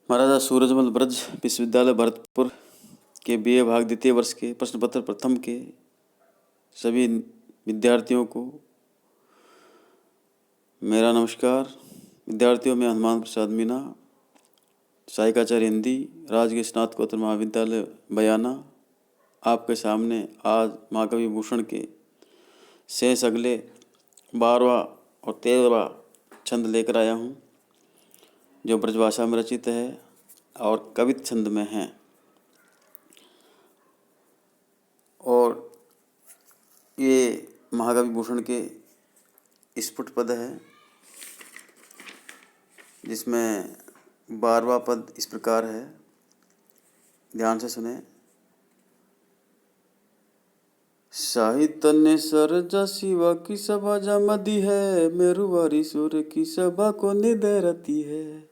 महाराजा सूरजमल ब्रज विश्वविद्यालय भरतपुर के बीए भाग द्वितीय वर्ष के प्रश्न पत्र प्रथम के सभी विद्यार्थियों को मेरा नमस्कार। विद्यार्थियों में हनुमान प्रसाद मीना, सहायकाचार्य हिंदी, राजकीय स्नातकोत्तर महाविद्यालय बयाना, आपके सामने आज महाकवि भूषण के शेष अगले 12वां और 13वां छंद लेकर आया हूँ, जो ब्रजभाषा में रचित है और कवित छंद में है। और ये महाकवि भूषण के स्फुट पद है, जिसमें 12वां पद इस प्रकार है, ध्यान से सुने। साहित्य ने सरजा शिवा की सभा जमदी है, मेरुवारी सूर्य की सभा को निदरती है।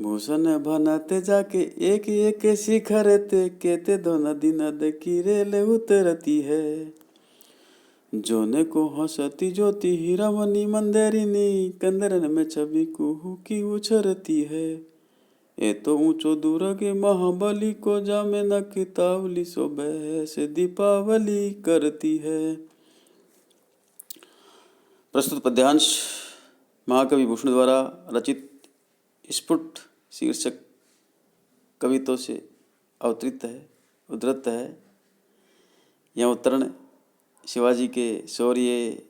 भूषण भनते जाके एक एक शिखर ते, केते दो नदी नद की रेल उतरती है। जोने को हंसती ज्योति हीरामणि मंदिरिनी, कंदरन में छवि कुहू की उछरती है। ए तो ऊंचो दुर्गे महाबली को जामे न कितावली, शोभे से दीपावली करती है। प्रस्तुत पद्यांश महाकवि भूषण द्वारा रचित स्फुट शीर्षक कवित्व से अवतरित है, उद्धृत है। यह उत्तरण शिवाजी के शौर्य,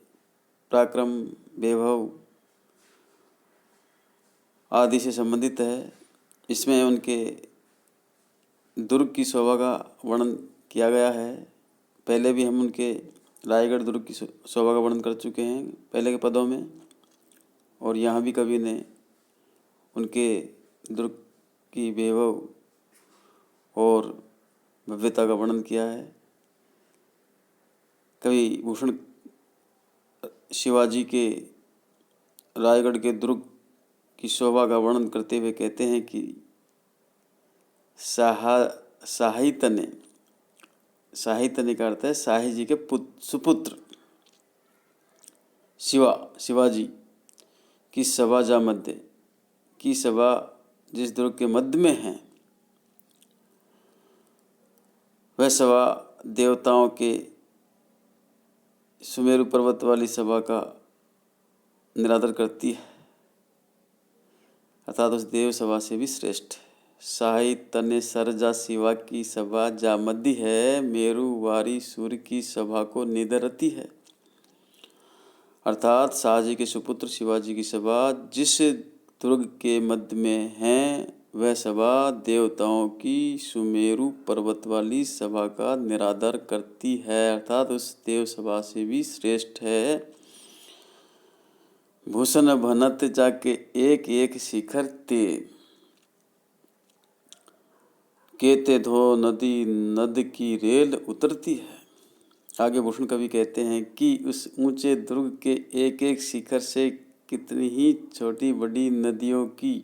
पराक्रम, वैभव आदि से संबंधित है। इसमें उनके दुर्ग की शोभा का वर्णन किया गया है। पहले भी हम उनके रायगढ़ दुर्ग की शोभा का वर्णन कर चुके हैं पहले के पदों में, और यहाँ भी कवि ने उनके दुर्ग की वैभव और भव्यता का वर्णन किया है। कवि भूषण शिवाजी के रायगढ़ के दुर्ग की शोभा का वर्णन करते हुए कहते हैं कि साहित्य ने का अर्थ है शाही जी के सुपुत्र शिवाजी की सभा जा मध्य, की सभा जिस दुर्ग के मध्य में है, वह सभा देवताओं के सुमेरु पर्वत वाली सभा का निरादर करती है, अर्थात उस देव सभा से भी श्रेष्ठ है। साहित्य ने सरजा शिवा की सभा जामदी है, मेरु वारी सूर्य की सभा को निदरती है। अर्थात शाहजी के सुपुत्र शिवाजी की सभा जिस दुर्ग के मध्य में है, वह सभा देवताओं की सुमेरु पर्वत वाली सभा का निरादर करती है, अर्थात उस देव सभा से भी श्रेष्ठ है। भूषण भनत जाके एक एक शिखर ते, केते धो नदी नद की रेल उतरती है। आगे भूषण कवि कहते हैं कि उस ऊंचे दुर्ग के एक एक शिखर से कितनी ही छोटी बड़ी नदियों की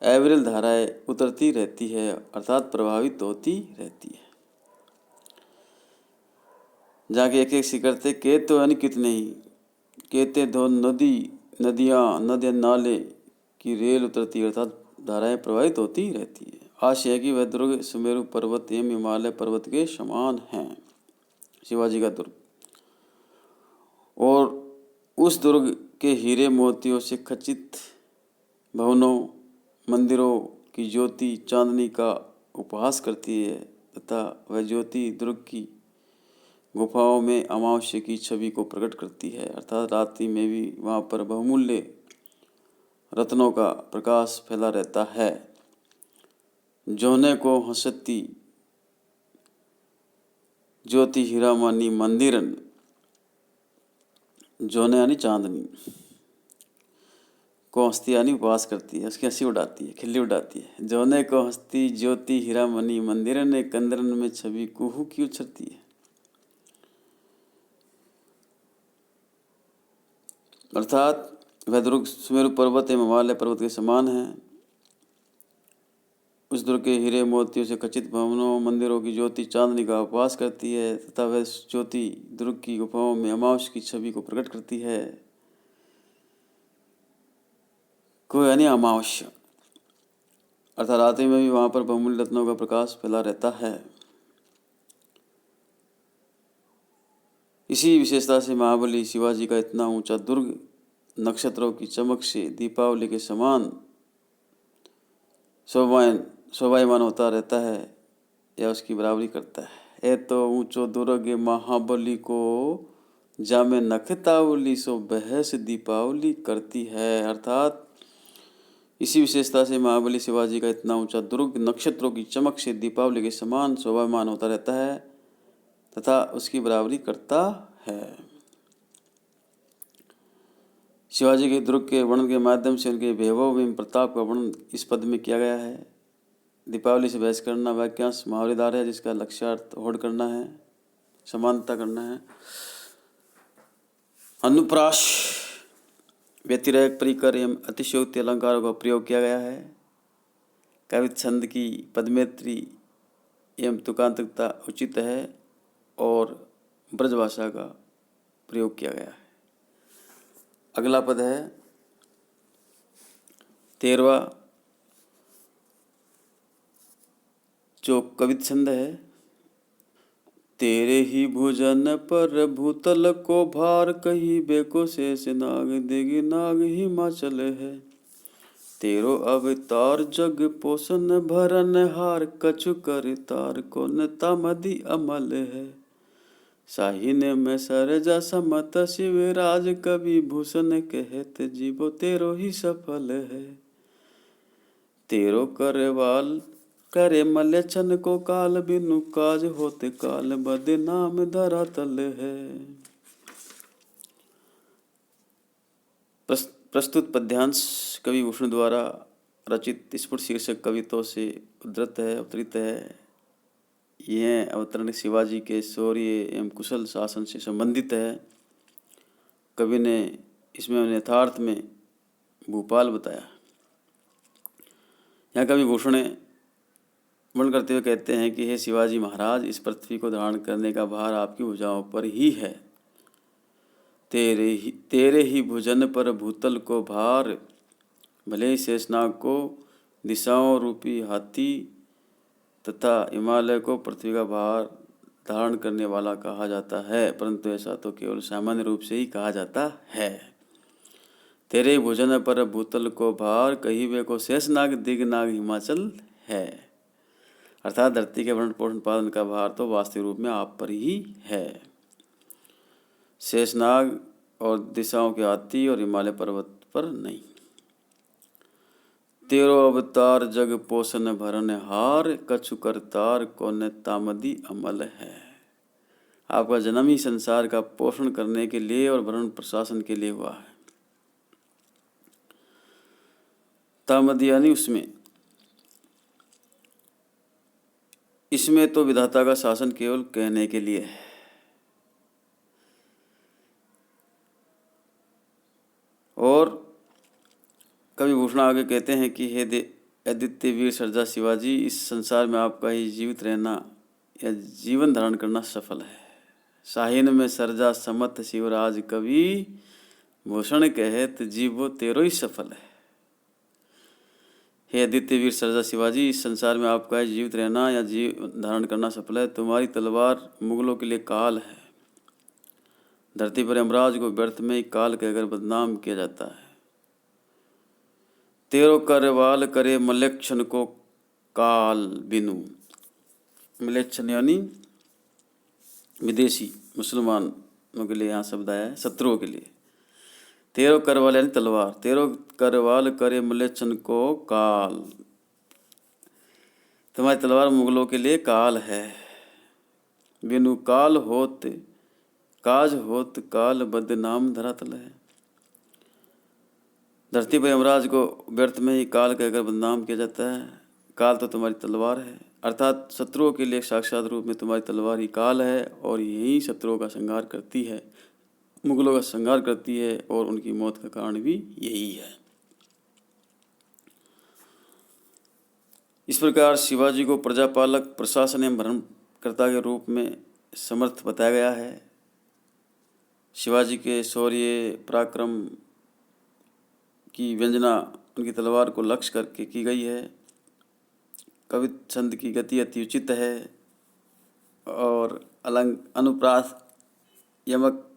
अविरल धाराएं उतरती रहती है, अर्थात प्रभावित होती रहती है। जाके एक एक शिखर थे, के तो यानी कितने ही, कहते धो नदियाँ नाले की रेल उतरती है, अर्थात धाराएं प्रवाहित होती रहती है। आशय है कि वह दुर्ग सुमेरु पर्वत एवं हिमालय पर्वत के समान हैं, शिवाजी का दुर्ग, और उस दुर्ग के हीरे मोतियों से खचित भवनों मंदिरों की ज्योति चांदनी का उपहास करती है, तथा वह ज्योति दुर्ग की गुफाओं में अमावस्या की छवि को प्रकट करती है, अर्थात रात्रि में भी वहाँ पर बहुमूल्य रत्नों का प्रकाश फैला रहता है। जोने को हंसती ज्योति हीरामणि मंदिरन, जोने यानी चांदनी, को हंसती यानी उपवास करती है, उसकी हंसी उड़ाती है, खिल्ली उड़ाती है। जोने को हंसती ज्योति हीरामणि मंदिरन, कंदरन में छवि कुहू की उछरती है, अर्थात वह दुर्ग सुमेरु पर्वत एवं हिमालय पर्वत के समान है। उस दुर्ग के हीरे मोतियों से खचित भवनों मंदिरों की ज्योति चांदनी का उपवास करती है, तथा वह ज्योति दुर्ग की गुफाओं में अमावस्या की छवि को प्रकट करती है। को यानी अमावस्या, अर्थात रात्रि में भी वहाँ पर बहुमूल्य रत्नों का प्रकाश फैला रहता है। इसी विशेषता से महाबली शिवाजी का इतना ऊंचा दुर्ग नक्षत्रों की चमक से दीपावली के समान शोभायमान होता रहता है या उसकी बराबरी करता है। ए तो ऊंचो दुर्ग महाबली को जामे नखतावली सो बहस दीपावली करती है। अर्थात इसी विशेषता से महाबली शिवाजी का इतना ऊंचा दुर्ग नक्षत्रों की चमक से दीपावली के समान शोभायमान होता रहता है तथा उसकी बराबरी करता है। शिवाजी के दुर्ग के वर्णन के माध्यम से उनके वैभव एवं प्रताप का वर्णन इस पद में किया गया है। दीपावली से बहस करना वाक्यांश मुहावरेदार है जिसका लक्ष्यार्थ होड़ करना है, समानता करना है। अनुप्रास व्यतिरेक परिकर एवं अतिशयोक्ति अलंकारों का प्रयोग किया गया है। कवि छंद की पदमेत्री एवं तुकांतकता उचित है और ब्रजभाषा का प्रयोग किया गया है। अगला पद है 13वां, जो कवित छंद है। तेरे ही भुजन पर भूतल को भार कही बेको शेष नाग देगी नाग हिमाचल है। तेरो अवतार जग पोषण भरन हार कछु कर तार को नता मदी अमल है। साहिन में सरजा समत शिवराज कवि भूषण कहत जीवो तेरो ही सफल है। तेरो करवाल करे मलेच्छन को काल बिनु काज होते काल बदे नाम धरातल है। प्रस्तुत पद्यांश कवि भूषण द्वारा रचित स्फुट शीर्षक कवितों से अवतरित है। यह अवतरण शिवाजी के शौर्य एवं कुशल शासन से संबंधित है। कवि ने इसमें यथार्थ में भूपाल बताया। यहाँ कवि भूषण वर्णन करते हुए कहते हैं कि हे शिवाजी महाराज, इस पृथ्वी को धारण करने का भार आपकी भुजाओं पर ही है। तेरे ही भुजन पर भूतल को भार, भले ही शेषनाग को दिशाओं रूपी हाथी तथा हिमालय को पृथ्वी का भार धारण करने वाला कहा जाता है, परंतु ऐसा तो केवल सामान्य रूप से ही कहा जाता है। तेरे भुजन पर भूतल को भार, कही वे को शेषनाग दिगनाग हिमाचल है। अर्थात धरती के भरण पोषण पालन का भार तो वास्तविक रूप में आप पर ही है, शेषनाग और दिशाओं के हाथी और हिमालय पर्वत पर नहीं। तेरो अवतार जग पोषण भरन हार कछु करतार कौन तामदी अमल है। आपका जन्म ही संसार का पोषण करने के लिए और भरण प्रशासन के लिए हुआ है। तामदी यानी उसमें, इसमें तो विधाता का शासन केवल कहने के लिए है। और कवि भूषण आगे कहते हैं कि हे आदित्य वीर सरजा शिवाजी, इस संसार में आपका ही जीवित रहना या जीवन धारण करना सफल है। साहिन में सरजा समत शिवराज कवि भूषण कहत जीवो तेरो ही सफल है। हे आदित्य वीर सरजा शिवाजी, इस संसार में आपका ही जीवित रहना या जीवन धारण करना सफल है। तुम्हारी तलवार मुगलों के लिए काल है। धरती पर यमराज को व्यर्थ में ही काल कहकर बदनाम किया जाता है। तेरो करवाल करे मलेच्छन को काल बिनु, मलेच्छन यानी विदेशी मुसलमानों के लिए यहाँ शब्द आया है, शत्रुओं के लिए। तेरो करवाल यानी तलवार, तेरो करवाल करे मलेच्छन को काल, तुम्हारी तलवार मुगलों के लिए काल है। बिनु काल होत काज होत काल बदनाम धरातल है। धरती पर यमराज को व्यर्थ में ही काल कहकर बदनाम किया जाता है। काल तो तुम्हारी तलवार है, अर्थात शत्रुओं के लिए साक्षात रूप में तुम्हारी तलवार ही काल है और यही शत्रुओं का संहार करती है, मुगलों का संहार करती है और उनकी मौत का कारण भी यही है। इस प्रकार शिवाजी को प्रजापालक, प्रशासन एवं भरणकर्ता के रूप में समर्थ बताया गया है। शिवाजी के शौर्य पराक्रम की व्यंजना उनकी तलवार को लक्ष्य करके की गई है। कवि छंद की गति अति उचित है और अनुप्रास, यमक,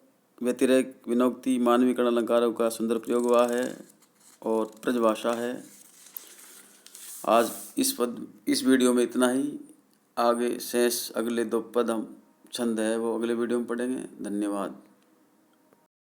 व्यतिरेक, विनोक्ति, मानवीकरण अलंकारों का सुंदर प्रयोग हुआ है और ब्रजभाषा है। आज इस वीडियो में इतना ही। आगे शेष अगले 2 पद हम छंद है वो अगले वीडियो में पढ़ेंगे। धन्यवाद।